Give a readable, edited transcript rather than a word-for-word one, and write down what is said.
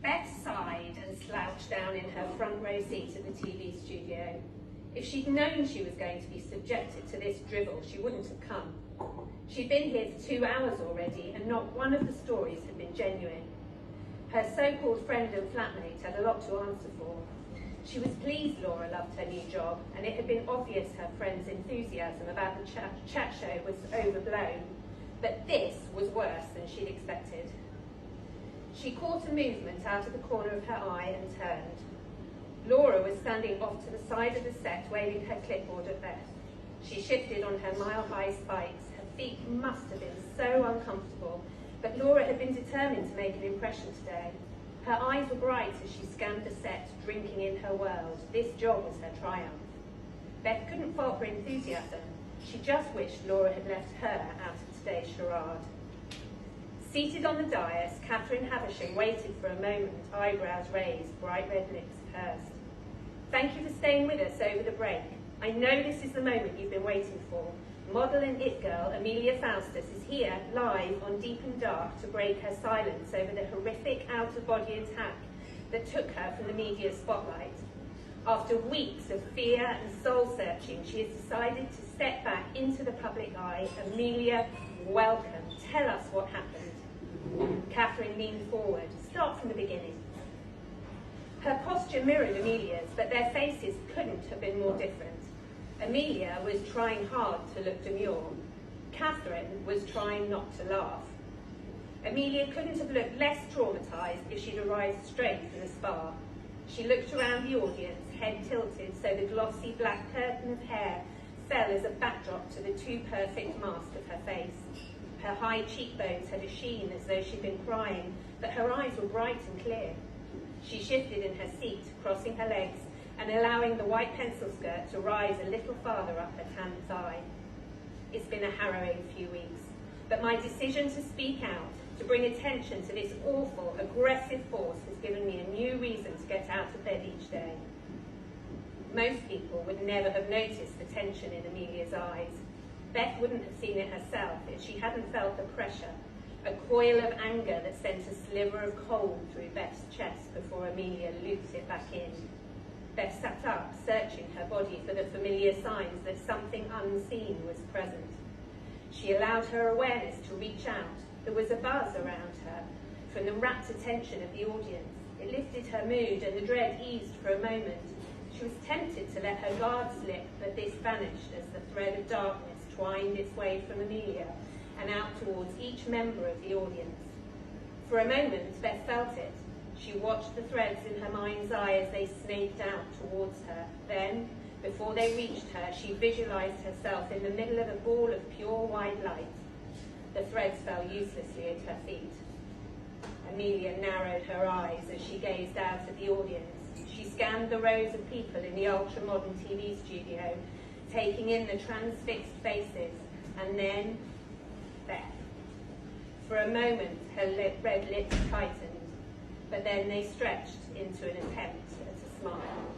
Beth sighed and slouched down in her front row seat at the TV studio. If she'd known she was going to be subjected to this drivel, she wouldn't have come. She'd been here for 2 hours already, and not one of the stories had been genuine. Her so-called friend and flatmate had a lot to answer for. She was pleased Laura loved her new job, and it had been obvious her friend's enthusiasm about the chat show was overblown. But this was worse than she'd expected. She caught a movement out of the corner of her eye and turned. Laura was standing off to the side of the set, waving her clipboard at Beth. She shifted on her mile-high spikes. Her feet must have been so uncomfortable, but Laura had been determined to make an impression today. Her eyes were bright as she scanned the set, drinking in her world. This job was her triumph. Beth couldn't fault her enthusiasm. She just wished Laura had left her out of today's charade. Seated on the dais, Catherine Havisham waited for a moment, eyebrows raised, bright red lips pursed. Thank you for staying with us over the break. I know this is the moment you've been waiting for. Model and it girl Amelia Faustus is here, live on Deep and Dark, to break her silence over the horrific out-of-body attack that took her from the media spotlight. After weeks of fear and soul-searching, she has decided to step back into the public eye. Amelia, welcome. Tell us what happened. Catherine leaned forward. Start from the beginning. Her posture mirrored Amelia's, but their faces couldn't have been more different. Amelia was trying hard to look demure. Catherine was trying not to laugh. Amelia couldn't have looked less traumatised if she'd arrived straight from the spa. She looked around the audience, head tilted so the glossy black curtain of hair fell as a backdrop to the too perfect mask of her face. Her high cheekbones had a sheen as though she'd been crying, but her eyes were bright and clear. She shifted in her seat, crossing her legs and allowing the white pencil skirt to rise a little farther up her tan thigh. It's been a harrowing few weeks, but my decision to speak out, to bring attention to this awful, aggressive force has given me a new reason to get out of bed each day. Most people would never have noticed the tension in Amelia's eyes. Beth wouldn't have seen it herself if she hadn't felt the pressure, a coil of anger that sent a sliver of cold through Beth's chest before Amelia looped it back in. Beth sat up, searching her body for the familiar signs that something unseen was present. She allowed her awareness to reach out. There was a buzz around her from the rapt attention of the audience. It lifted her mood and the dread eased for a moment. She was tempted to let her guard slip, but this vanished as the thread of darkness twined its way from Amelia and out towards each member of the audience. For a moment, Beth felt it. She watched the threads in her mind's eye as they snaked out towards her. Then, before they reached her, she visualized herself in the middle of a ball of pure white light. The threads fell uselessly at her feet. Amelia narrowed her eyes as she gazed out at the audience. She scanned the rows of people in the ultra-modern TV studio, taking in the transfixed faces, and then Beth. For a moment, her red lips tightened, but then they stretched into an attempt at a smile.